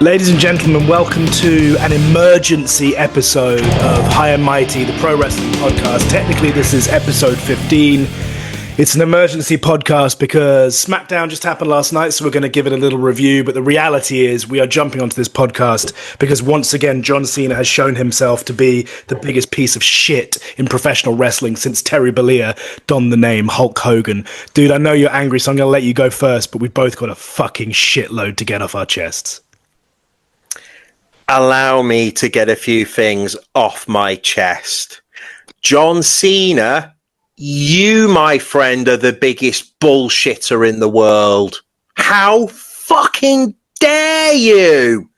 Ladies and gentlemen, welcome to an emergency episode of High and Mighty, the pro wrestling podcast. Technically, this is episode 15. It's an emergency podcast because Smackdown just happened last night, so we're going to give it a little review. But the reality is we are jumping onto this podcast because once again, John Cena has shown himself to be the biggest piece of shit in professional wrestling since Terry Bollea donned the name Hulk Hogan. Dude, I know you're angry, so I'm going to let you go first, but we've both got a fucking shitload to get off our chests. Allow me to get a few things off my chest. John Cena, you, my friend, are the biggest bullshitter in the world. How fucking dare you?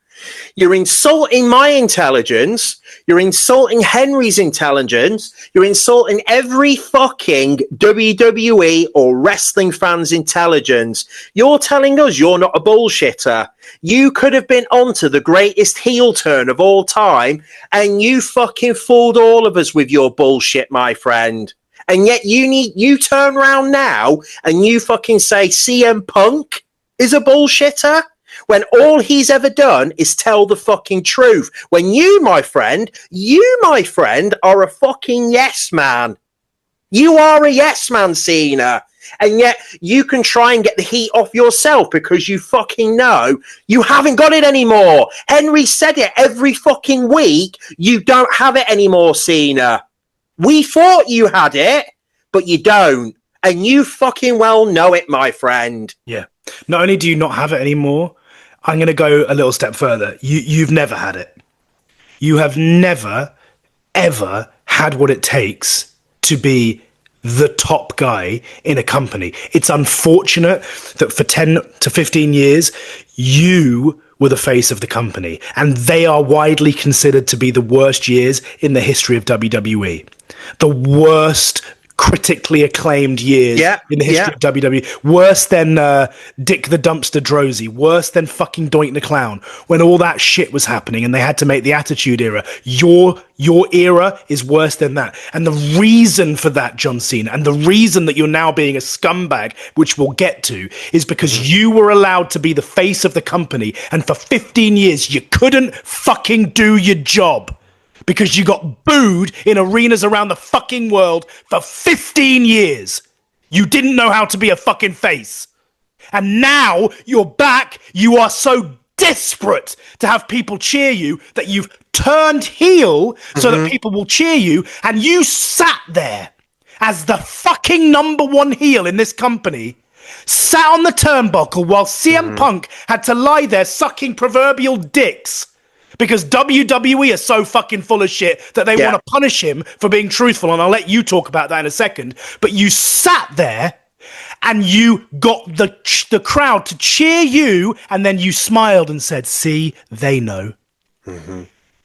You're insulting my intelligence. You're insulting Henry's intelligence. You're insulting every fucking WWE or wrestling fan's intelligence. You're telling us you're not a bullshitter. You could have been onto the greatest heel turn of all time, and you fucking fooled all of us with your bullshit, my friend. And yet you turn around now and you fucking say CM Punk is a bullshitter when all he's ever done is tell the fucking truth. When you, my friend, are a fucking yes man. You are a yes man, Cena. And yet you can try and get the heat off yourself because you fucking know you haven't got it anymore. Henry said it every fucking week. You don't have it anymore, Cena. We thought you had it, but you don't. And you fucking well know it, my friend. Yeah. Not only do you not have it anymore, I'm going to go a little step further. You've never had it. You have never, ever had what it takes to be the top guy in a company. It's unfortunate that for 10 to 15 years, you were the face of the company, and they are widely considered to be the worst years in the history of WWE. The worst critically acclaimed years in the history of WWE. Worse than Dick the Dumpster Drozy. Worse than fucking Doink the Clown. When all that shit was happening and they had to make the Attitude Era. Your era is worse than that. And the reason for that, John Cena, and the reason that you're now being a scumbag, which we'll get to, is because you were allowed to be the face of the company, and for 15 years you couldn't fucking do your job. Because you got booed in arenas around the fucking world for 15 years. You didn't know how to be a fucking face. And now you're back. You are so desperate to have people cheer you that you've turned heel so that people will cheer you. And you sat there as the fucking number one heel in this company, sat on the turnbuckle while CM Punk had to lie there sucking proverbial dicks. Because WWE are so fucking full of shit that they want to punish him for being truthful. And I'll let you talk about that in a second. But you sat there and you got the crowd to cheer you. And then you smiled and said, see, they know.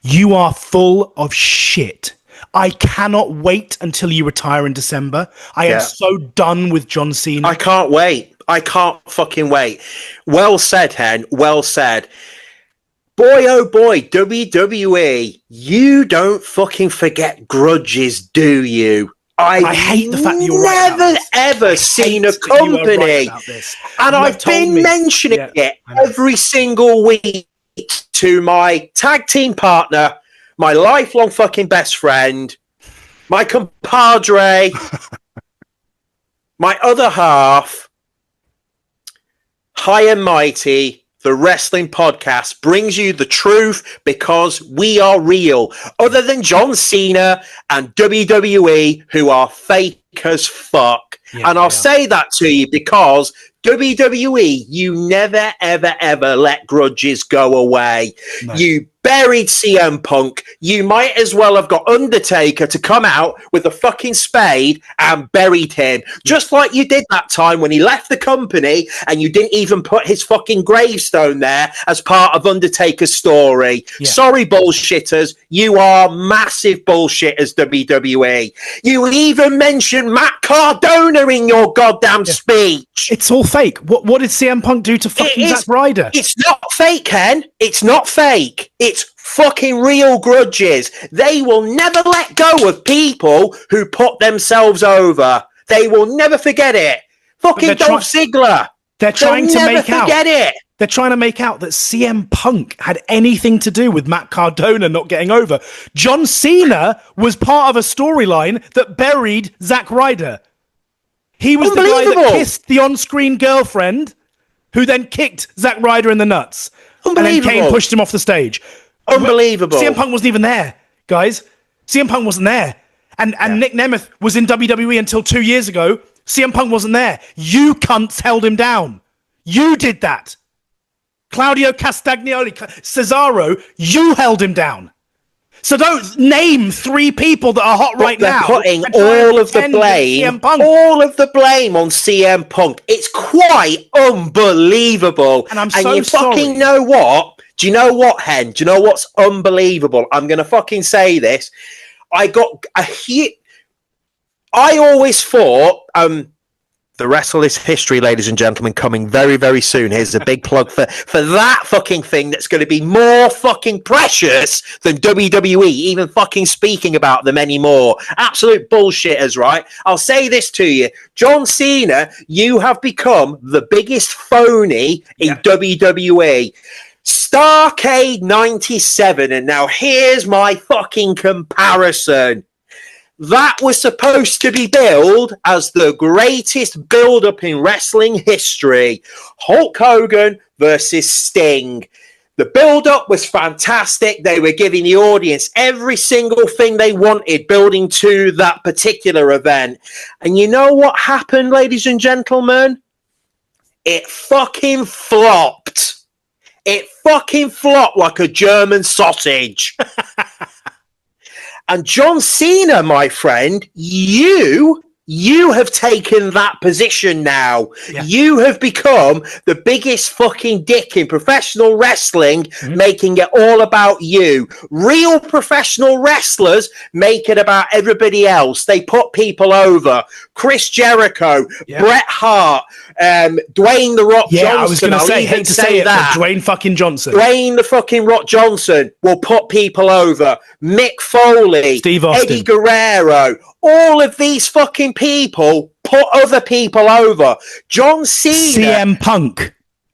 You are full of shit. I cannot wait until you retire in December. I am so done with John Cena. I can't wait. I can't fucking wait. Well said, Hen. Well said. Boy, oh boy, WWE, you don't fucking forget grudges, do you? I hate the fact that you're right about this. Ever seen a company, and I've been mentioning it every single week to my tag team partner, my lifelong fucking best friend, my compadre, my other half, High and Mighty. The Wrestling Podcast brings you the truth because we are real. Other than John Cena and WWE, who are fake as fuck. And I'll say that to you because WWE, you never, ever, ever let grudges go away. No. You buried CM Punk. You might as well have got Undertaker to come out with a fucking spade and buried him. Just like you did that time when he left the company and you didn't even put his fucking gravestone there as part of Undertaker's story. Sorry, bullshitters. You are massive bullshitters, WWE. You even mentioned Matt Cardona in your goddamn speech. It's all fake. What did CM Punk do to fucking Zack Ryder? It's not fake, Ken. It's not fake. It's fucking real grudges. They will never let go of people who put themselves over. They will never forget it. Fucking Dolph Ziggler. They're trying to make out. Forget it. They're trying to make out that CM Punk had anything to do with Matt Cardona not getting over. John Cena was part of a storyline that buried Zack Ryder. He was the guy that kissed the on-screen girlfriend who then kicked Zack Ryder in the nuts. And then Kane pushed him off the stage. Unbelievable. CM Punk wasn't even there, guys. CM Punk wasn't there. And Nick Nemeth was in WWE until 2 years ago. CM Punk wasn't there. You cunts held him down. You did that. Claudio Castagnoli, Cesaro, you held him down. So don't name 3 people that are hot right now. They're putting all of the blame on CM Punk. It's quite unbelievable. And I'm so sorry. Fucking know what? Do you know what, Hen? Do you know what's unbelievable? I'm going to fucking say this. I always thought, the Wrestle is History, ladies and gentlemen, coming very, very soon. Here's a big plug for that fucking thing that's going to be more fucking precious than WWE even fucking speaking about them anymore. Absolute bullshitters, right? I'll say this to you. John Cena, you have become the biggest phony in WWE. Starrcade 97, and now here's my fucking comparison. That was supposed to be billed as the greatest build-up in wrestling history. Hulk Hogan versus Sting. The build-up was fantastic. They were giving the audience every single thing they wanted building to that particular event. And you know what happened, ladies and gentlemen? It fucking flopped. It fucking flopped like a German sausage. And John Cena, my friend, you have taken that position now. Yeah. You have become the biggest fucking dick in professional wrestling, making it all about you. Real professional wrestlers make it about everybody else. They put people over. Chris Jericho, Bret Hart, Dwayne The Rock Johnson. I was going to say, hate to say it, but Dwayne fucking Johnson. Dwayne the fucking Rock Johnson will put people over. Mick Foley, Steve Austin, Eddie Guerrero. All of these fucking people put other people over. John Cena.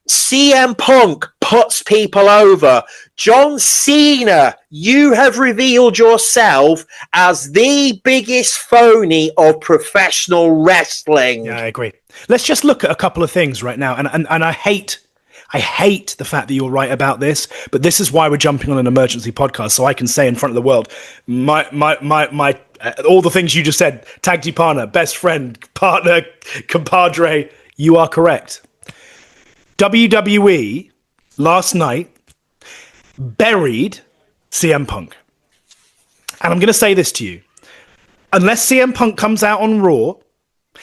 CM Punk puts people over. John Cena, you have revealed yourself as the biggest phony of professional wrestling. Yeah, I agree. Let's just look at a couple of things right now. And I hate the fact that you're right about this, but this is why we're jumping on an emergency podcast, so I can say in front of the world, my all the things you just said, tag team partner, best friend, partner, compadre, you are correct. WWE last night buried CM Punk. And I'm going to say this to you. Unless CM Punk comes out on Raw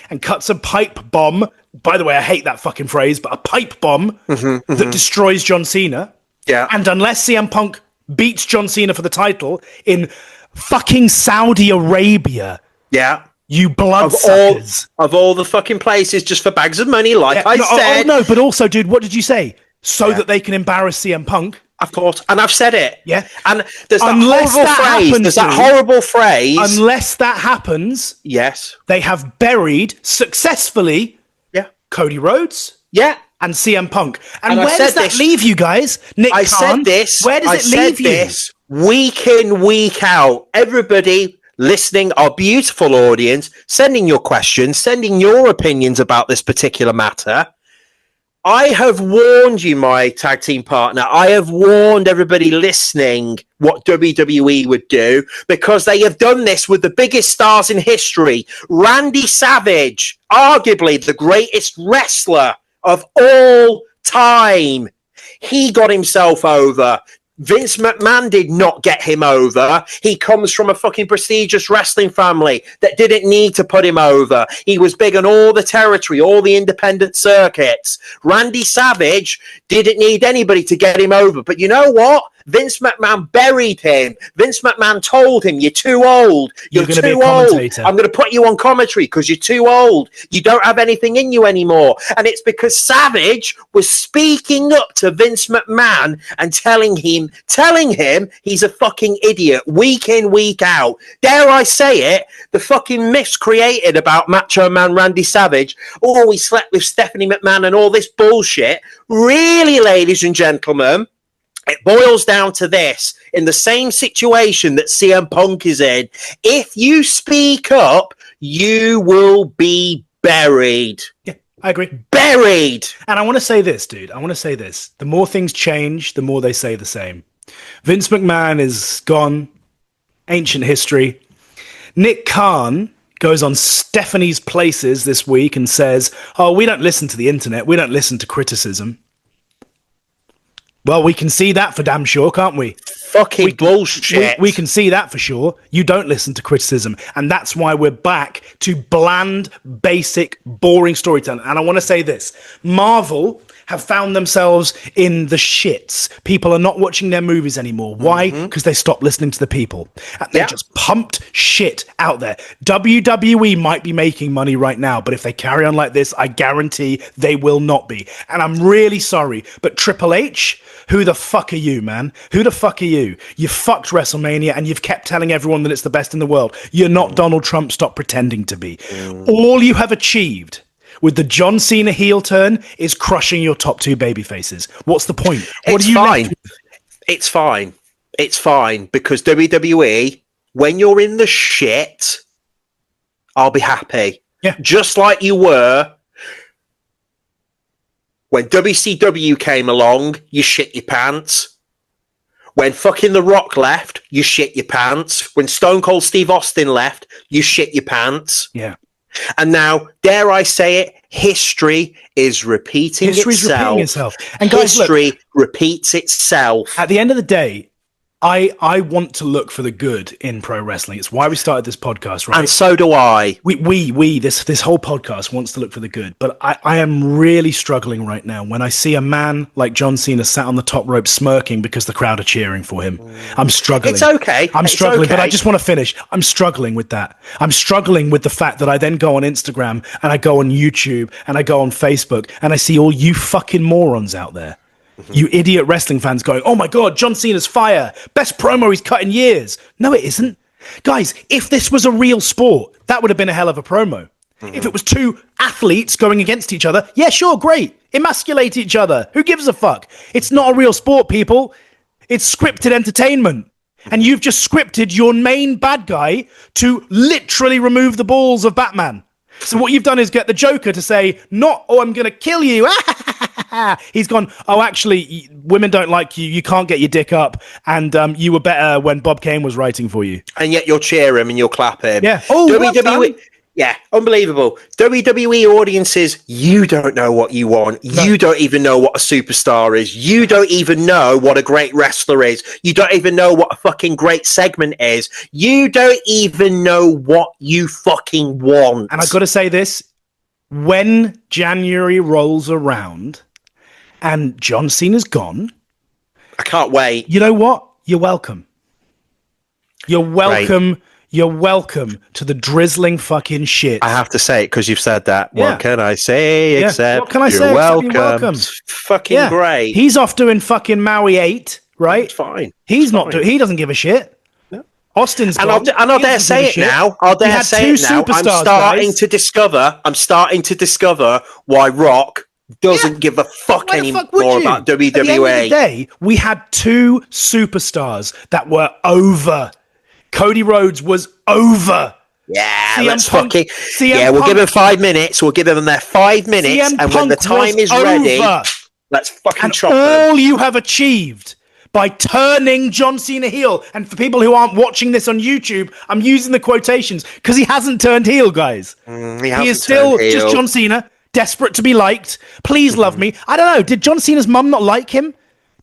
and cuts a pipe bomb, by the way, I hate that fucking phrase, but a pipe bomb that destroys John Cena. Yeah. And unless CM Punk beats John Cena for the title in fucking Saudi Arabia. Yeah. You bloodsuckers. Of all the fucking places just for bags of money, like I said. No, but also, dude, what did you say? So that they can embarrass CM Punk. Of course. And I've said it. Yeah. And there's that horrible phrase. Unless that happens. Yes. They have buried successfully Cody Rhodes. Yeah. And CM Punk. And where does that leave you guys? Nick Khan, said this. Where does it leave you? This week in, week out. Everybody listening, our beautiful audience, sending your questions, sending your opinions about this particular matter. I have warned you, my tag team partner. I have warned everybody listening what WWE would do, because they have done this with the biggest stars in history. Randy Savage, arguably the greatest wrestler of all time. He got himself over. Vince McMahon did not get him over. He comes from a fucking prestigious wrestling family that didn't need to put him over. He was big on all the territory, all the independent circuits. Randy Savage didn't need anybody to get him over. But you know what? Vince McMahon buried him. Vince McMahon told him, you're too old. You're gonna be too a old. commentator. I'm going to put you on commentary because you're too old. You don't have anything in you anymore. And it's because Savage was speaking up to Vince McMahon and telling him he's a fucking idiot week in, week out. Dare I say it? The fucking myths created about Macho Man Randy Savage. Oh, he slept with Stephanie McMahon and all this bullshit. Really, ladies and gentlemen, it boils down to this. In the same situation that CM Punk is in, if you speak up, you will be buried. Yeah, I agree. Buried. And I want to say this, dude. I want to say this. The more things change, the more they say the same. Vince McMahon is gone. Ancient history. Nick Khan goes on Stephanie's Places this week and says, oh, we don't listen to the internet. We don't listen to criticism. Well, we can see that for damn sure, can't we? Fucking bullshit. We can see that for sure. You don't listen to criticism. And that's why we're back to bland, basic, boring storytelling. And I want to say this. Marvel have found themselves in the shits. People are not watching their movies anymore. Why? Because they stopped listening to the people. And they just pumped shit out there. WWE might be making money right now, but if they carry on like this, I guarantee they will not be. And I'm really sorry, but Triple H, who the fuck are you, man? Who the fuck are you? You fucked WrestleMania and you've kept telling everyone that it's the best in the world. You're not Donald Trump. Stop pretending to be. All you have achieved with the John Cena heel turn is crushing your top two baby faces. What's the point? What It's are you fine. left with? It's fine. It's fine because WWE, when you're in the shit, I'll be happy. Yeah. Just like you were when WCW came along, you shit your pants. When fucking The Rock left, you shit your pants. When Stone Cold Steve Austin left, you shit your pants. Yeah. And now, dare I say it, history is repeating itself. And guys, history repeats itself. At the end of the day, I want to look for the good in pro wrestling. It's why we started this podcast, right? And so do I. This whole podcast wants to look for the good. But I am really struggling right now when I see a man like John Cena sat on the top rope smirking because the crowd are cheering for him. I'm struggling. It's okay. I'm struggling, okay. but I just want to finish. I'm struggling with that. I'm struggling with the fact that I then go on Instagram and I go on YouTube and I go on Facebook and I see all you fucking morons out there. You idiot wrestling fans going, oh my God, John Cena's fire. Best promo he's cut in years. No, it isn't. Guys, if this was a real sport, that would have been a hell of a promo. If it was two athletes going against each other, yeah, sure, great. Emasculate each other. Who gives a fuck? It's not a real sport, people. It's scripted entertainment. And you've just scripted your main bad guy to literally remove the balls of Batman. So what you've done is get the Joker to say, not, oh, I'm going to kill you. He's gone, oh, actually, women don't like you. You can't get your dick up. And you were better when Bob Kane was writing for you. And yet you'll cheer him and you'll clap him. Yeah. Oh, well done. Yeah, unbelievable. WWE audiences, you don't know what you want. No. You don't even know what a superstar is. You don't even know what a great wrestler is. You don't even know what a fucking great segment is. You don't even know what you fucking want. And I've got to say this, when January rolls around and John Cena's gone, I can't wait. You know what? You're welcome. You're welcome. Right. You're welcome to the drizzling fucking shit. I have to say it because you've said that. Yeah. What can I say except what can I you're say welcome? Except you're welcome. It's fucking great. He's off doing fucking Maui 8, right? It's fine. He's not doing. He doesn't give a shit. No. Austin's and gone. I'll dare say it now. I'll dare say it now. I'm starting to discover why Rock doesn't give a fuck anymore about WWE. At the end of the day, we had two superstars that were over. Cody Rhodes was over. Yeah, let's fucking... Yeah, we'll give him 5 minutes. We'll give them their 5 minutes. And when the time is ready, let's fucking chop them. All you have achieved by turning John Cena heel, and for people who aren't watching this on YouTube, I'm using the quotations because he hasn't turned heel, guys. He is still just John Cena, desperate to be liked. Please love me. I don't know. Did John Cena's mum not like him?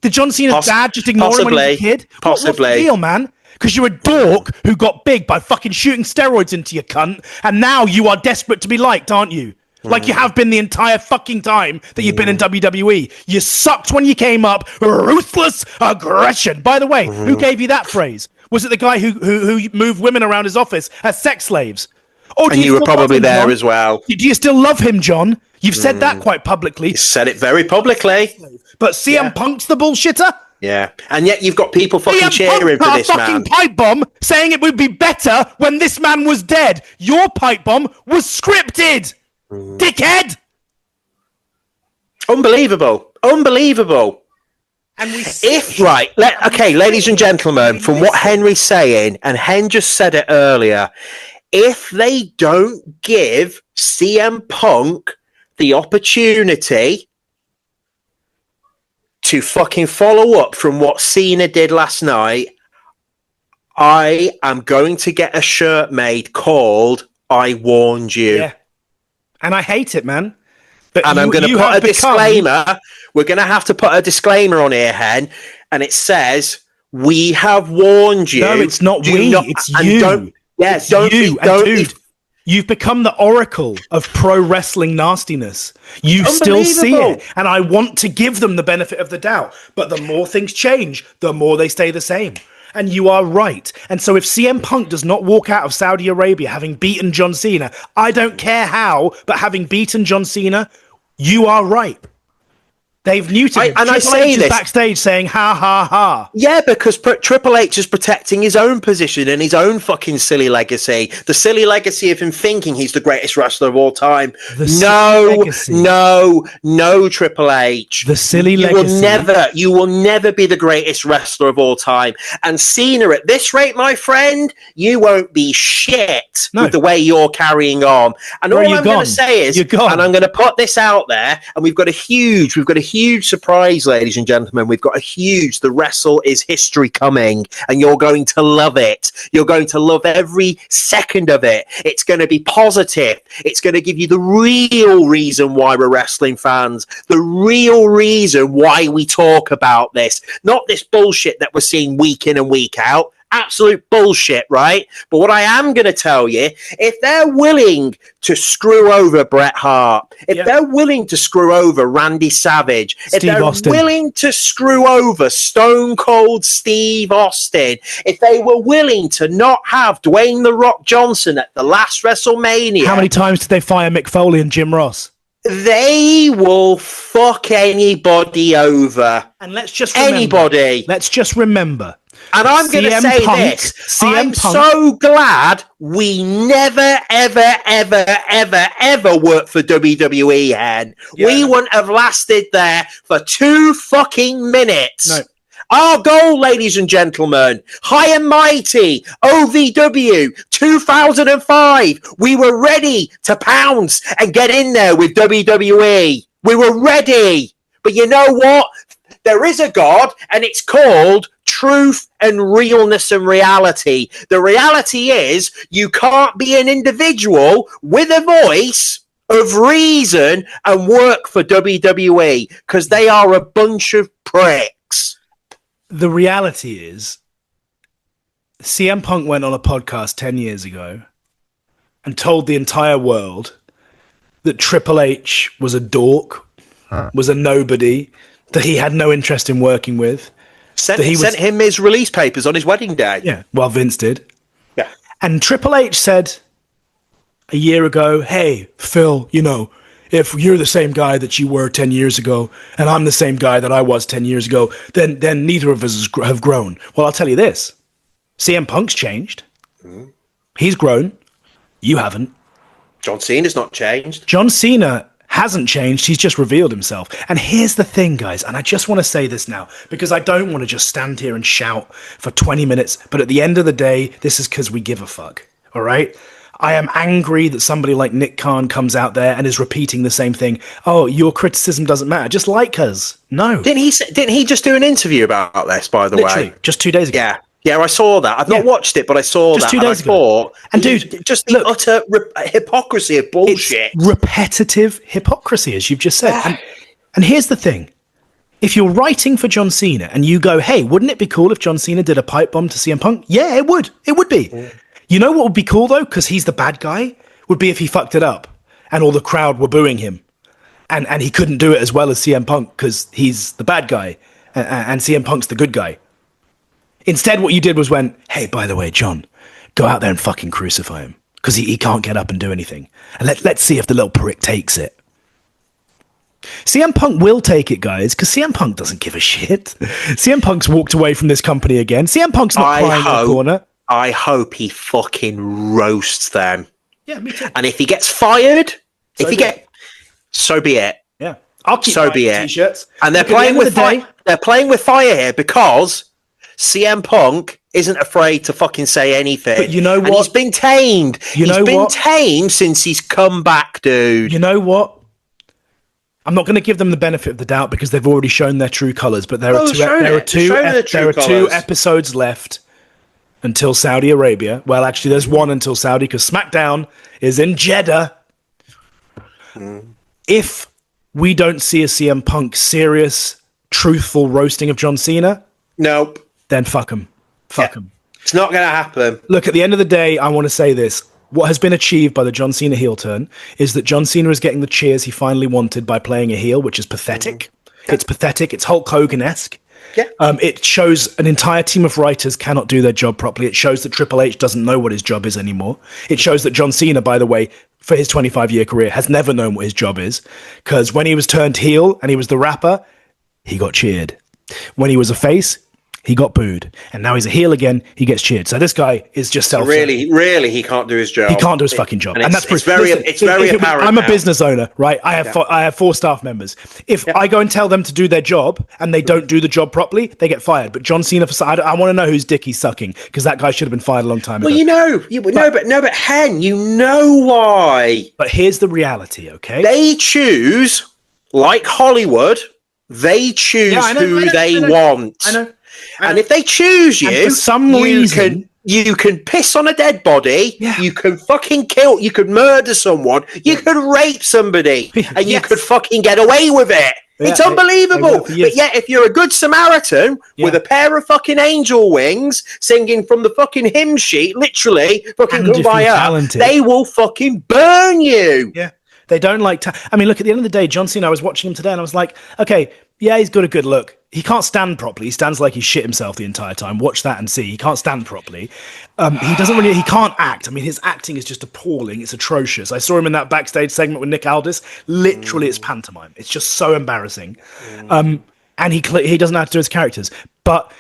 Did John Cena's dad just ignore him when he was a kid? Possibly. What's the deal, man? Because you're a dork who got big by fucking shooting steroids into your cunt, and now you are desperate to be liked, aren't you? like you have been the entire fucking time that you've been in WWE. You sucked when you came up. Ruthless aggression. By the way, who gave you that phrase? Was it the guy who moved women around his office as sex slaves? Or And you were probably there John? as well. Do you still love him, John? You've said that quite publicly. You said it very publicly. But CM Punk's the bullshitter? Yeah. And yet you've got people fucking cheering for this man. Pipe bomb saying it would be better when this man was dead. Your pipe bomb was scripted. Dickhead. Unbelievable. And ladies and gentlemen, from what Henry's saying, and Hen just said it earlier, if they don't give CM Punk the opportunity to fucking follow up from what Cena did last night, I am going to get a shirt made called "I Warned You." Yeah. And I hate it, man. But I'm going to put a disclaimer. We're going to have to put a disclaimer on here, Hen, and it says, "We have warned you." No, it's not it's you. Dude, you've become the oracle of pro wrestling nastiness. You still see it, and I want to give them the benefit of the doubt. But the more things change, the more they stay the same. And you are right. And so if CM Punk does not walk out of Saudi Arabia having beaten John Cena, I don't care how, but having beaten John Cena, you are right. They've neutered him. And Triple H is backstage saying, ha, ha, ha. Yeah, because Triple H is protecting his own position and his own fucking silly legacy. The silly legacy of him thinking he's the greatest wrestler of all time. No, Triple H. The silly legacy. You will never be the greatest wrestler of all time. And Cena, at this rate, my friend, you won't be shit with the way you're carrying on. And all I'm going to say is, and I'm going to put this out there, and we've got a huge surprise, ladies and gentlemen. We've got the Wrestle is History coming, and you're going to love it. You're going to love every second of it. It's going to be positive. It's going to give you the real reason why we're wrestling fans, the real reason why we talk about this, not this bullshit that we're seeing week in and week out. Absolute bullshit, right? But what I am going to tell you, if they're willing to screw over Bret Hart, if they're willing to screw over Randy Savage, if they're willing to screw over Stone Cold Steve Austin, if they were willing to not have Dwayne The Rock Johnson at the last WrestleMania... How many times did they fire Mick Foley and Jim Ross? They will fuck anybody over. And let's just remember... And I'm going to say this. I'm so glad we never, ever worked for WWE, Hen. Yeah. We wouldn't have lasted there for 2 fucking minutes. No. Our goal, ladies and gentlemen, high and mighty, OVW, 2005. We were ready to pounce and get in there with WWE. We were ready. But you know what? There is a God, and it's called truth and realness and reality. The reality is you can't be an individual with a voice of reason and work for WWE because they are a bunch of pricks. The reality is CM Punk went on a podcast 10 years ago and told the entire world that Triple H was a dork, was a nobody, that he had no interest in working with. Sent him his release papers on his wedding day. Yeah, well, Vince did. Yeah. And Triple H said a year ago, hey, Phil, if you're the same guy that you were 10 years ago, and I'm the same guy that I was 10 years ago, then neither of us have grown. Well, I'll tell you this. CM Punk's changed. Mm. He's grown. You haven't. John Cena's not changed. John Cena hasn't changed. He's just revealed himself. And here's the thing, guys, and I just want to say this now because I don't want to just stand here and shout for 20 minutes. But at the end of the day, this is because we give a fuck. All right? I am angry that somebody like Nick Khan comes out there and is repeating the same thing. Oh, your criticism doesn't matter. Just like us. No. Didn't he just do an interview about this, by the way? Just 2 days ago. Yeah. Yeah, I saw that. I've not watched it, but I saw just that. 2 days ago. And dude, just the utter hypocrisy of bullshit. It's repetitive hypocrisy, as you've just said. And here's the thing. If you're writing for John Cena and you go, hey, wouldn't it be cool if John Cena did a pipe bomb to CM Punk? Yeah, it would. It would be. Yeah. You know what would be cool, though, because he's the bad guy, would be if he fucked it up. and all the crowd were booing him. And he couldn't do it as well as CM Punk because he's the bad guy and CM Punk's the good guy. Instead, what you did was went, hey, by the way, John, go out there and fucking crucify him because he can't get up and do anything. And let's see if the little prick takes it. CM Punk will take it, guys, because CM Punk doesn't give a shit. CM Punk's walked away from this company again. CM Punk's not crying in the corner. I hope he fucking roasts them. Yeah, me too. And if he gets fired, so be it. Yeah, I'll keep so be it. T-shirts. And they're playing with fire. They're playing with fire here because CM Punk isn't afraid to fucking say anything. But you know what? And he's been tamed. He's been tamed since he's come back, dude. You know what? I'm not going to give them the benefit of the doubt because they've already shown their true colours. But there are two episodes left until Saudi Arabia. Well, actually, there's one until Saudi because Smackdown is in Jeddah. If we don't see a CM Punk serious, truthful roasting of John Cena, nope, then fuck him. Fuck him. It's not going to happen. Look, at the end of the day, I want to say this. What has been achieved by the John Cena heel turn is that John Cena is getting the cheers he finally wanted by playing a heel, which is pathetic. Yeah. It's pathetic. It's Hulk Hogan-esque. Yeah. It shows an entire team of writers cannot do their job properly. It shows that Triple H doesn't know what his job is anymore. It shows that John Cena, by the way, for his 25-year career, has never known what his job is. Because when he was turned heel and he was the rapper, he got cheered. When he was a face, he got booed. And now he's a heel again, he gets cheered. So this guy is just self. Really, he can't do his job. He can't do his fucking job. And that's very apparent. I'm a business owner, right? I have 4 staff members. If I go and tell them to do their job and they don't do the job properly, they get fired. But John Cena, I want to know whose dick he's sucking because that guy should have been fired a long time ago. Well, but Hen, you know why. But here's the reality, okay? They choose, like Hollywood, they choose who they want. I know. And if they choose you, for some reason, you can piss on a dead body, yeah. You can fucking kill, you could murder someone, you could rape somebody, and you could fucking get away with it. Yeah, it's unbelievable. But yet, if you're a good Samaritan with a pair of fucking angel wings singing from the fucking hymn sheet, literally, fucking Kumbaya, they will fucking burn you. Yeah. They don't like I mean, look, at the end of the day, John Cena, I was watching him today and I was like, okay, yeah, he's got a good look. He can't stand properly. He stands like he shit himself the entire time. Watch that and see. He can't stand properly. He can't act. I mean, his acting is just appalling. It's atrocious. I saw him in that backstage segment with Nick Aldis. Literally, it's pantomime. It's just so embarrassing. And he doesn't know how to do his characters. But,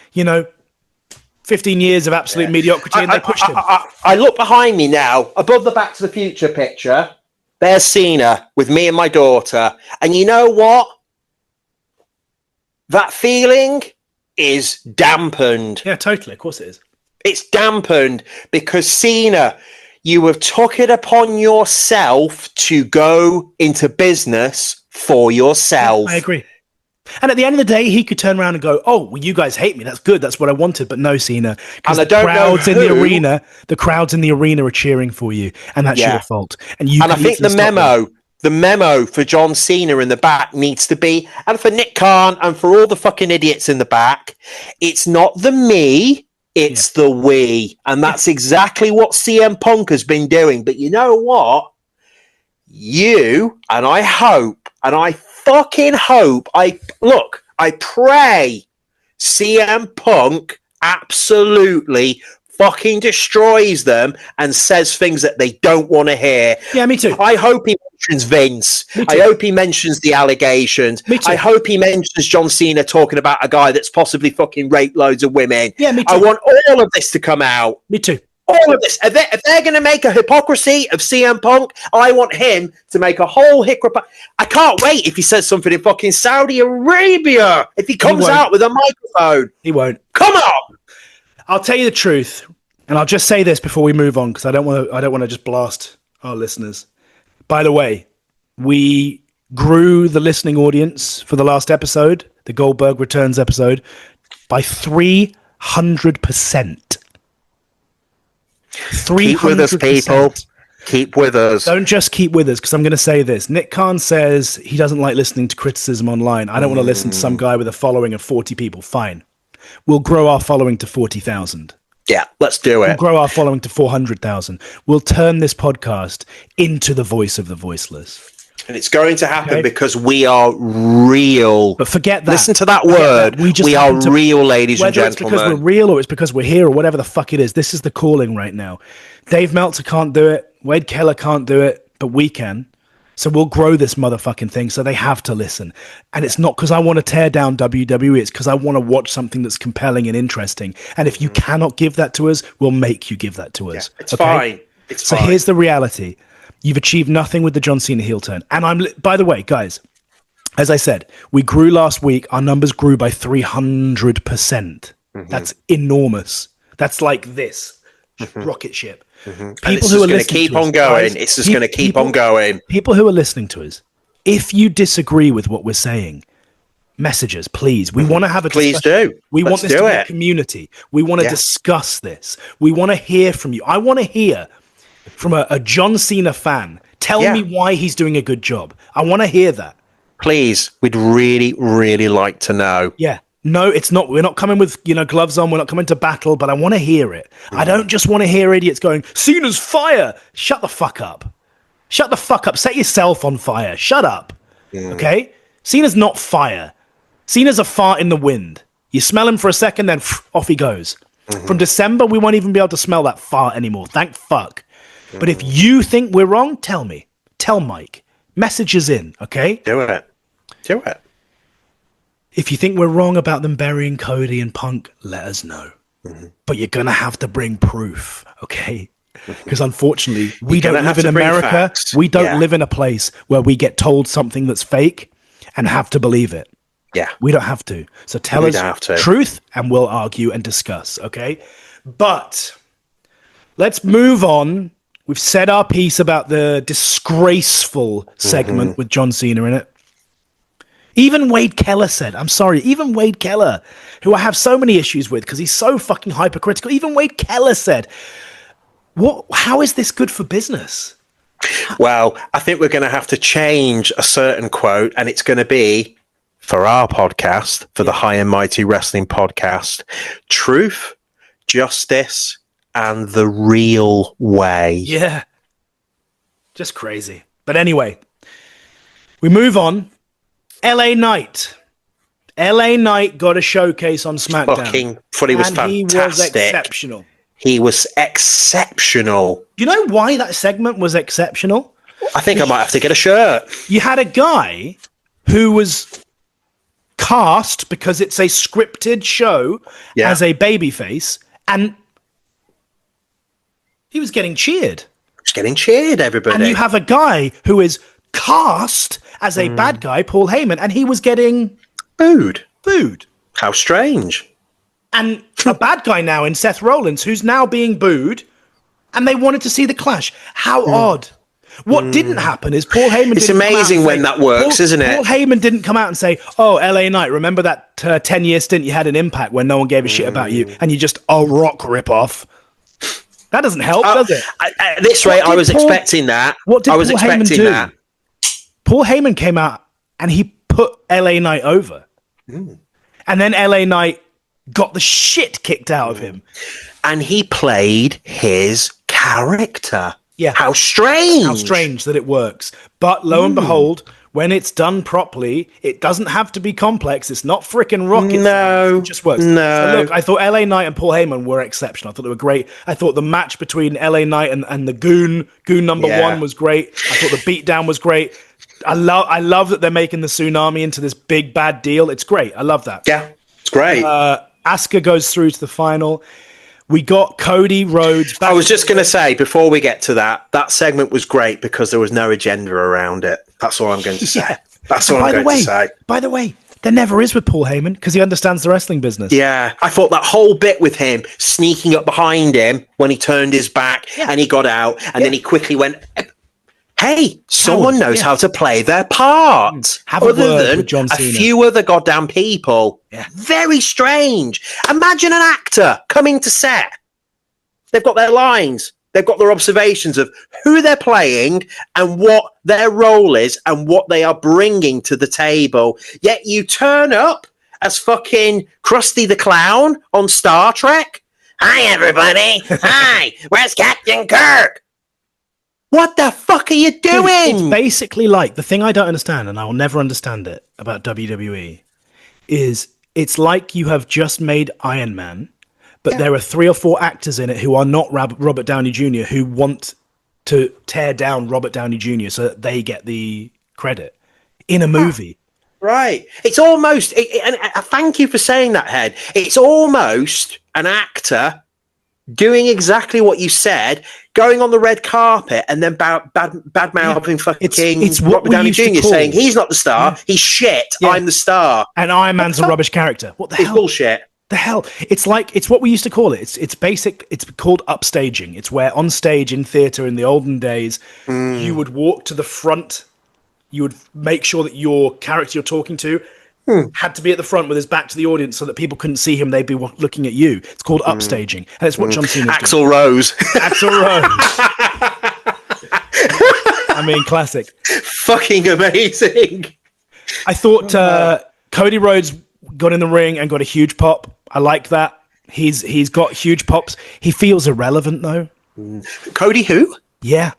15 years of absolute mediocrity and they pushed him. I look behind me now, above the Back to the Future picture. There's Cena with me and my daughter. And you know what? That feeling is dampened. Yeah, totally. Of course it is. It's dampened because Cena, you have took it upon yourself to go into business for yourself. I agree. And at the end of the day, he could turn around and go, "Oh, well, you guys hate me. That's good. That's what I wanted." But no, Cena, because the crowds in the arena are cheering for you, and that's your fault. And I think the memo for John Cena in the back needs to be, and for Nick Khan and for all the fucking idiots in the back, it's not the me, it's the we, and that's exactly what CM Punk has been doing. But you know what? I hope, and I fucking hope, I pray CM Punk absolutely fucking destroys them and says things that they don't want to hear. Yeah, me too. I hope he mentions Vince. I hope he mentions the allegations. Me too. I hope he mentions John Cena talking about a guy that's possibly fucking raped loads of women. Yeah, me too. I want all of this to come out. Me too. All of this. If they're going to make a hypocrisy of CM Punk, I want him to make a whole hypocrisy. I can't wait if he says something in fucking Saudi Arabia. If he comes out with a microphone. He won't. Come on. I'll tell you the truth, and I'll just say this before we move on because I don't want to just blast our listeners. By the way, we grew the listening audience for the last episode, the Goldberg Returns episode, by 300%. 300%. Keep with us, people. Keep with us. Don't just keep with us, because I'm going to say this. Nick Khan says he doesn't like listening to criticism online. I don't want to listen to some guy with a following of 40 people. Fine. We'll grow our following to 40,000. Yeah, let's do We'll it. grow our following to 400,000. We'll turn this podcast into the voice of the voiceless. And it's going to happen because we are real. But forget that. Listen to that Forget word. that. We are real, ladies and whether it's because gentlemen. we're real or it's because we're here or whatever the fuck it is, this is the calling right now. Dave Meltzer can't do it. Wade Keller can't do it, but we can. So we'll grow this motherfucking thing, so they have to listen. And it's not because I want to tear down WWE, it's because I want to watch something that's compelling and interesting. And if you cannot give that to us, we'll make you give that to us. It's fine. It's fine. Here's the reality. You've achieved nothing with the John Cena heel turn. And by the way, guys, as I said, we grew last week. Our numbers grew by 300%. That's enormous. That's like this rocket ship. People who are going to keep on going. It's just going to keep on going. People who are listening to us, if you disagree with what we're saying, message us, please. We want to have a discussion. Please do. We want this to be a community. We want to discuss this. We want to hear from you. I want to hear from a John Cena fan. Tell me why he's doing a good job. I want to hear that. Please, we'd really, really like to know. Yeah. No, it's not. We're not coming with, gloves on. We're not coming to battle, but I want to hear it. I don't just want to hear idiots going, Cena's fire. Shut the fuck up. Shut the fuck up. Set yourself on fire. Shut up. Okay? Cena's not fire. Cena's a fart in the wind. You smell him for a second, then off he goes. From December, we won't even be able to smell that fart anymore. Thank fuck. But if you think we're wrong, tell me. Tell Mike. Messages in, okay? Do it. Do it. If you think we're wrong about them burying Cody and Punk, let us know. But you're going to have to bring proof, okay? Because unfortunately, we don't live in America. Facts. We don't live in a place where we get told something that's fake and have to believe it. Yeah. We don't have to. So tell us truth and we'll argue and discuss, okay? But let's move on. We've said our piece about the disgraceful segment with John Cena in it. Even Wade Keller said, I'm sorry, even Wade Keller, who I have so many issues with because he's so fucking hypercritical, even Wade Keller said, how is this good for business? Well, I think we're going to have to change a certain quote, and it's going to be, for our podcast, for the High and Mighty Wrestling Podcast, truth, justice, and the real way. Yeah. Just crazy. But anyway, we move on. LA Knight. LA Knight got a showcase on SmackDown. Fucking footy was fantastic. He was exceptional. He was exceptional. Do you know why that segment was exceptional? I think I might have to get a shirt. You had a guy who was cast because it's a scripted show as a babyface, and he was getting cheered. He was getting cheered, everybody. And you have a guy who is cast as a bad guy, Paul Heyman, and he was getting booed. How strange. And a bad guy now in Seth Rollins, who's now being booed, and they wanted to see the clash. How odd. What didn't happen is Paul Heyman. It's amazing when that works, isn't it? Paul Heyman didn't come out and say, "Oh, LA Knight, remember that 10-year stint you had in Impact when no one gave a shit about you, and you just a Rock ripoff." That doesn't help, does it? At this rate, I was expecting that. What did I was Paul Heyman expecting do? that. Paul Heyman came out and he put LA Knight over, and then LA Knight got the shit kicked out of him, and he played his character. Yeah. How strange. How strange that it works. But lo and behold, when it's done properly, it doesn't have to be complex. It's not frickin' rocket science. It just works. No. So look, I thought LA Knight and Paul Heyman were exceptional. I thought they were great. I thought the match between LA Knight and the Goon number one was great. I thought the beatdown was great. I love that they're making the Tsunami into this big bad deal. It's great. I love that. Yeah, it's great. Asuka goes through to the final. We got Cody Rhodes back. I was just going to say, before we get to that segment was great because there was no agenda around it. That's all I'm going to say. That's all I'm going to say. By the way, there never is with Paul Heyman because he understands the wrestling business. Yeah, I thought that whole bit with him sneaking up behind him when he turned his back and he got out and then he quickly went, hey, someone knows how to play their part. Have a word with John Cena. A few other goddamn people. Yeah. Very strange. Imagine an actor coming to set. They've got their lines. They've got their observations of who they're playing and what their role is and what they are bringing to the table. Yet you turn up as fucking Krusty the Clown on Star Trek Hi, everybody. Hi, where's Captain Kirk? What the fuck are you doing? It's basically like, the thing I don't understand, and I will never understand it about WWE, is it's like you have just made Iron Man, but there are 3 or 4 actors in it who are not Robert Downey Jr. who want to tear down Robert Downey Jr. so that they get the credit in a movie. Right. It's almost, and thank you for saying that, Head. It's almost an actor doing exactly what you said, going on the red carpet and then bad mouthing fucking Robert Downey Jr. saying he's not the star, he's shit, I'm the star. And Iron Man's a rubbish character. What the hell? It's bullshit. The hell? It's what we used to call it. It's basic. It's called upstaging. It's where on stage in theatre in the olden days, you would walk to the front. You would make sure that your character you're talking to had to be at the front with his back to the audience so that people couldn't see him. They'd be looking at you. It's called upstaging. And it's what John Cena Axl Rose. Axl Rose. I mean, classic. Fucking amazing. I thought Cody Rhodes got in the ring and got a huge pop. I like that. He's got huge pops. He feels irrelevant, though. Cody who? Yeah.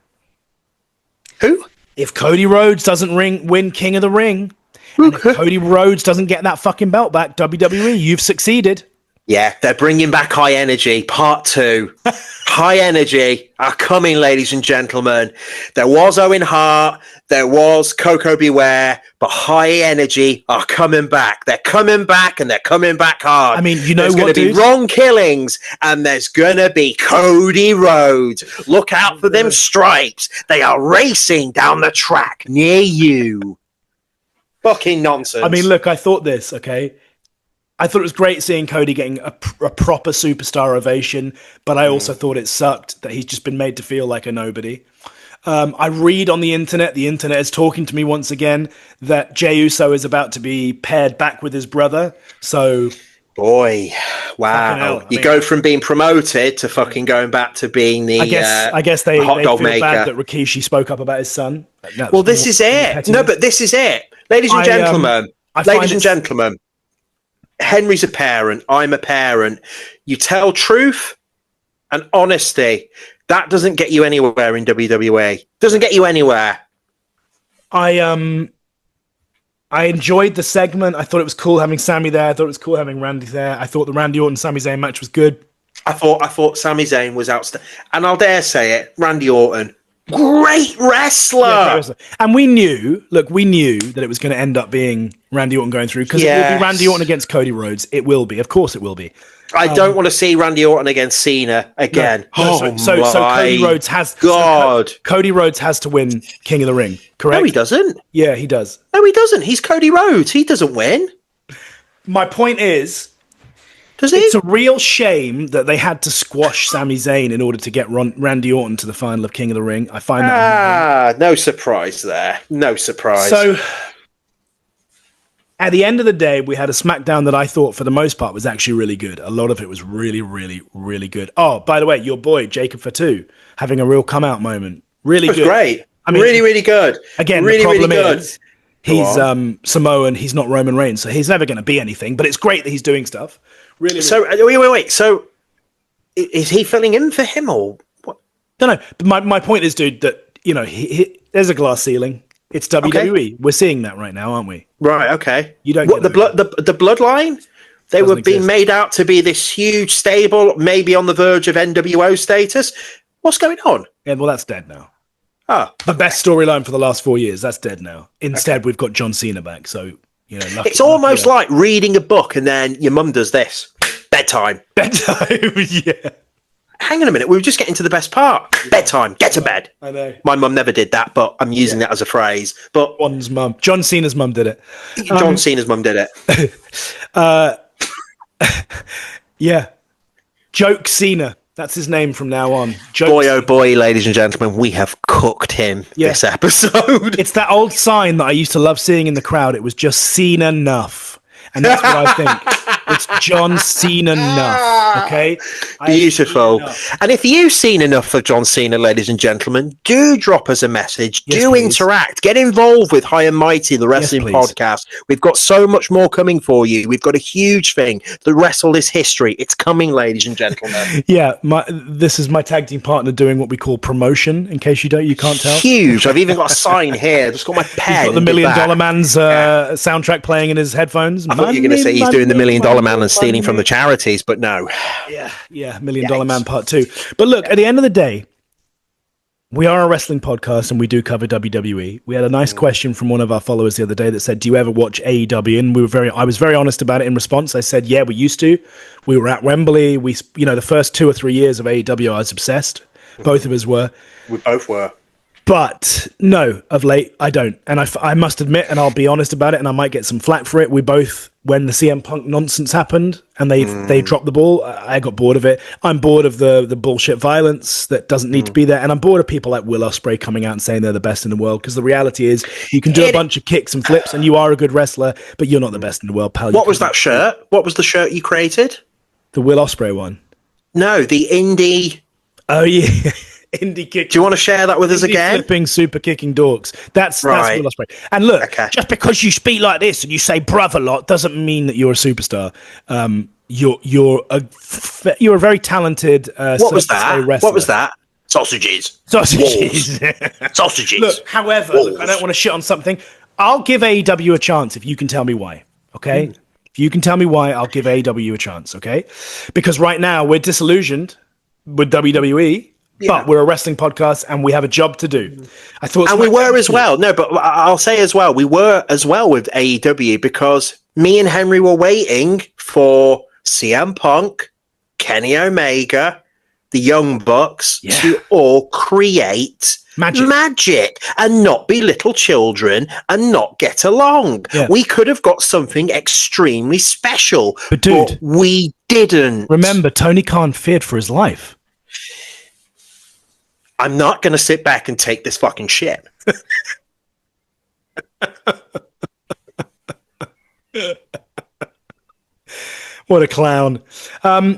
Who? If Cody Rhodes doesn't win King of the Ring, and if Cody Rhodes doesn't get that fucking belt back, WWE, you've succeeded. Yeah, they're bringing back High Energy, part 2. High Energy are coming, ladies and gentlemen. There was Owen Hart, there was Coco Beware, but High Energy are coming back. They're coming back, and they're coming back hard. I mean, you know there's what, going to be Ron Killings, and there's going to be Cody Rhodes. Look out for them stripes. They are racing down the track near you. Fucking nonsense. I mean, look, I thought this, okay? I thought it was great seeing Cody getting a proper superstar ovation, but I also thought it sucked that he's just been made to feel like a nobody. I read on the internet is talking to me once again, that Jey Uso is about to be paired back with his brother. So, boy, wow. You go from being promoted to fucking going back to being the I guess they hot dog feel maker. Bad that Rikishi spoke up about his son. Well, this is it. No, but this is it. Ladies and gentlemen, Henry's a parent. I'm a parent. You tell truth and honesty. That doesn't get you anywhere in WWE. Doesn't get you anywhere. I enjoyed the segment. I thought it was cool having Sami there. I thought it was cool having Randy there. I thought the Randy Orton Sami Zayn match was good. I thought Sami Zayn was outstanding. And I'll dare say it, Randy Orton, great wrestler. Yeah, great wrestler. And we knew that it was going to end up being Randy Orton going through, because it will be Randy Orton against Cody Rhodes. It will be. Of course it will be. I don't want to see Randy Orton against Cena again. So Cody Rhodes has Cody Rhodes has to win King of the Ring, correct? No, he doesn't. Yeah, he does. No, he doesn't. He's Cody Rhodes. He doesn't win. My point is, does he? It's a real shame that they had to squash Sami Zayn in order to get Randy Orton to the final of King of the Ring. I find that no surprise there. No surprise. So at the end of the day, we had a Smackdown that I thought, for the most part, was actually really good. A lot of it was really, really, really good. Oh, by the way, your boy, Jacob Fatu, having a real come-out moment. Really good. Great. I mean, really, really good. Again, really, the problem really good. is he's Samoan. He's not Roman Reigns, so he's never going to be anything. But it's great that he's doing stuff. Really. So, wait. So, is he filling in for him, or what? No. But my point is, dude, that, you know, there's a glass ceiling. It's WWE. Okay. We're seeing that right now, aren't we? Right. Okay. You don't. What, the bloodline? They were being made out to be this huge stable, maybe on the verge of NWO status. What's going on? Yeah, well, that's dead now. Oh, the best storyline for the last 4 years. That's dead now. Instead, we've got John Cena back. So, you know, it's almost like reading a book and then your mum does this. Bedtime. Yeah. Hang on a minute. We were just getting to the best part. Bedtime. Get to bed. I know. My mum never did that, but I'm using that as a phrase. But one's mum. John Cena's mum did it. John Cena's mum did it. Yeah. Joke Cena. That's his name from now on. Boy, oh boy, ladies and gentlemen, we have cooked him this episode. It's that old sign that I used to love seeing in the crowd. It was just Cena enough. And that's what I think. It's John Cena enough, okay? Beautiful. And if you've seen enough of John Cena, ladies and gentlemen, do drop us a message. Yes, do please. interact. Get involved with High and Mighty, the wrestling podcast. We've got so much more coming for you. We've got a huge thing. The Wrestle is History. It's coming, ladies and gentlemen. Yeah, this is my tag team partner doing what we call promotion, in case you can't tell. Huge. I've even got a sign here. Just got my pen. He's got the $1 Million Man's soundtrack playing in his headphones. I thought you were going to say he's doing the $1 Million Man and stealing from the charities, but no. Yeah, $1 Million Man Part 2. But look, at the end of the day, we are a wrestling podcast and we do cover WWE. We had a nice question from one of our followers the other day that said, do you ever watch AEW? And I was very honest about it in response. I said, yeah, we used to. We were at Wembley. The first 2 or 3 years of AEW, I was obsessed. Both of us were. We both were. But no, of late, I don't. And I must admit, and I'll be honest about it, and I might get some flack for it. We both, when the CM Punk nonsense happened and they dropped the ball, I got bored of it. I'm bored of the bullshit violence that doesn't need to be there. And I'm bored of people like Will Ospreay coming out and saying they're the best in the world. Because the reality is you can do a bunch of kicks and flips and you are a good wrestler, but you're not the best in the world, pal. What was that shirt? What was the shirt you created? The Will Ospreay one. No, the indie. Oh, yeah. Indie kick. Do you want to share that with us again? Flipping, super kicking dorks. That's Will Ospreay. And look, just because you speak like this and you say "bruv" a lot doesn't mean that you're a superstar. You're a very talented. What was that? What was that? Sausages. Sausages. Sausages. Look, however, I don't want to shit on something. I'll give AEW a chance if you can tell me why. Okay. If you can tell me why, I'll give AEW a chance. Okay. Because right now we're disillusioned with WWE. Yeah. But we're a wrestling podcast and we have a job to do. I thought, and we were as well. No, but I'll say as well, we were as well with AEW because me and Henry were waiting for CM Punk, Kenny Omega, the Young Bucks to all create magic and not be little children and not get along. Yeah. We could have got something extremely special, but we didn't. Remember, Tony Khan feared for his life. I'm not going to sit back and take this fucking shit. What a clown.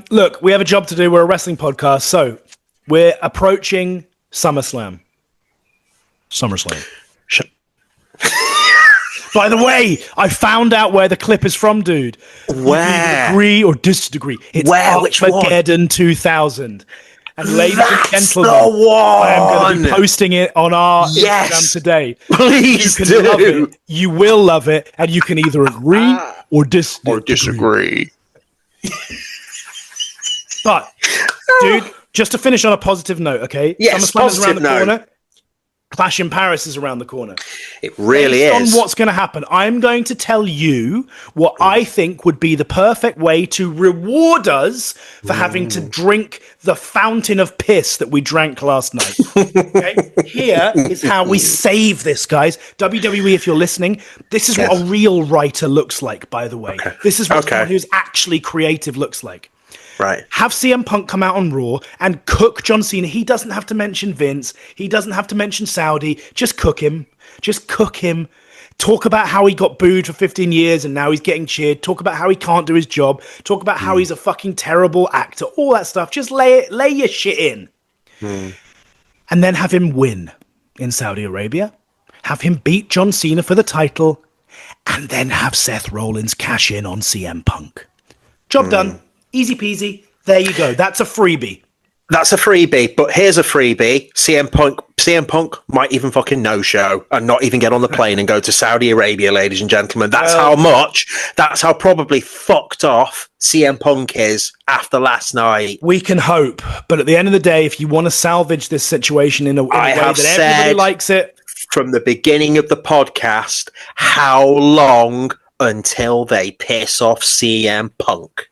Look, we have a job to do. We're a wrestling podcast. So we're approaching SummerSlam. By the way, I found out where the clip is from, dude. Where? Agree or disagree. It's Armageddon 2000. And ladies and gentlemen, I am going to be posting it on our Instagram today. Please do. Love it. You will love it, and you can either agree or disagree. But, dude, just to finish on a positive note, okay? Yes, SummerSlam is around the corner. Clash in Paris is around the corner. It really is. On what's going to happen, I'm going to tell you what I think would be the perfect way to reward us for having to drink the fountain of piss that we drank last night. Okay? Here is how we save this, guys. WWE, if you're listening, this is what a real writer looks like, by the way. Okay. This is what someone who's actually creative looks like. Right. Have CM Punk come out on Raw and cook John Cena. He doesn't have to mention Vince. He doesn't have to mention Saudi. Just cook him. Just cook him. Talk about how he got booed for 15 years and now he's getting cheered. Talk about how he can't do his job. Talk about how he's a fucking terrible actor. All that stuff. Just lay your shit in. And then have him win in Saudi Arabia. Have him beat John Cena for the title. And then have Seth Rollins cash in on CM Punk. Job done. Easy peasy. There you go. That's a freebie. That's a freebie, but here's a freebie. CM Punk might even fucking no-show and not even get on the plane and go to Saudi Arabia, ladies and gentlemen. That's how probably fucked off CM Punk is after last night. We can hope, but at the end of the day, if you want to salvage this situation in a way that everybody likes it. From the beginning of the podcast, how long until they piss off CM Punk?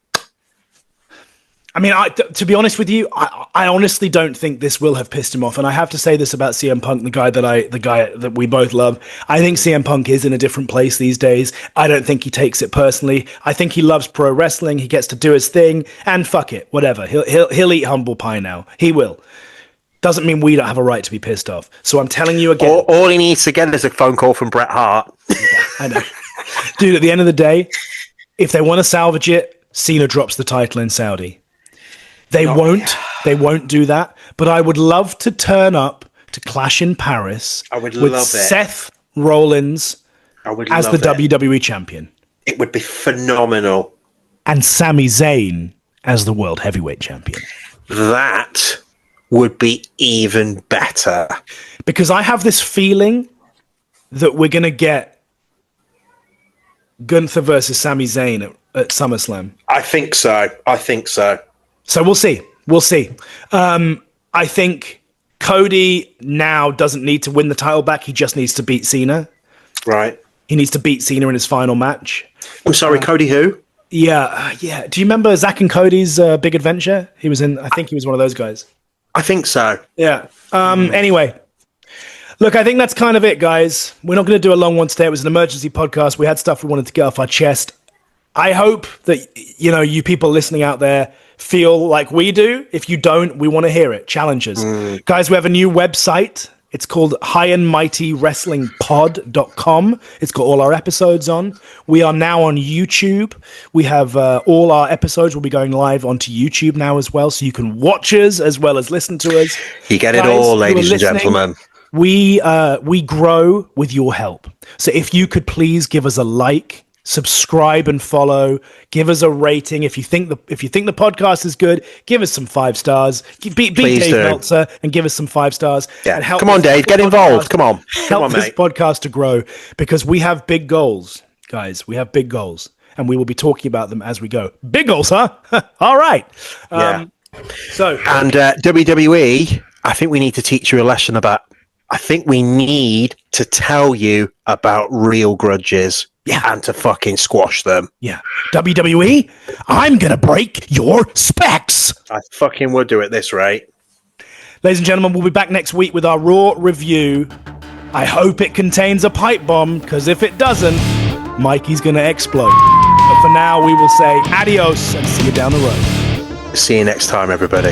I mean, to be honest with you, I honestly don't think this will have pissed him off. And I have to say this about CM Punk, the guy that we both love. I think CM Punk is in a different place these days. I don't think he takes it personally. I think he loves pro wrestling. He gets to do his thing, and fuck it, whatever. He'll eat humble pie now. He will. Doesn't mean we don't have a right to be pissed off. So I'm telling you again. All he needs to get is a phone call from Bret Hart. Yeah, I know. Dude, at the end of the day, If they want to salvage it, Cena drops the title in Saudi. They won't do that. But I would love to turn up to Clash in Paris with Seth Rollins as the WWE champion. It would be phenomenal. And Sami Zayn as the World Heavyweight champion. That would be even better. Because I have this feeling that we're going to get Gunther versus Sami Zayn at SummerSlam. I think so. So we'll see. I think Cody now doesn't need to win the title back. He just needs to beat Cena. Right. He needs to beat Cena in his final match. I'm sorry, Cody who? Yeah. Do you remember Zack and Cody's Big Adventure? I think he was one of those guys. I think so. Yeah. Anyway. Look, I think that's kind of it, guys. We're not going to do a long one today. It was an emergency podcast. We had stuff we wanted to get off our chest. I hope that, you people listening out there feel like we do. If you don't, we want to hear it. Challenges. Guys, we have a new website. It's called highandmightywrestlingpod.com. It's got all our episodes on. We are now on YouTube. We have all our episodes will be going live onto YouTube now as well, so you can watch us as well as listen to us. You get it all, ladies and gentlemen. We grow with your help. So if you could please give us a like, subscribe and follow, give us a rating. If you think the podcast is good, give us some 5 stars. Beat Dave Meltzer and give us some 5 stars. Yeah. Come on, Dave, get involved. Come on. Help this podcast to grow, because we have big goals, guys. We have big goals, and we will be talking about them as we go. Big goals, huh? All right. And WWE, I think we need to teach you a lesson about. I think we need to tell you about real grudges. Yeah. And to fucking squash them. Yeah. WWE, I'm going to break your specs. I fucking would do it this rate. Ladies and gentlemen, we'll be back next week with our Raw review. I hope it contains a pipe bomb, because if it doesn't, Mikey's going to explode. But for now, we will say adios and see you down the road. See you next time, everybody.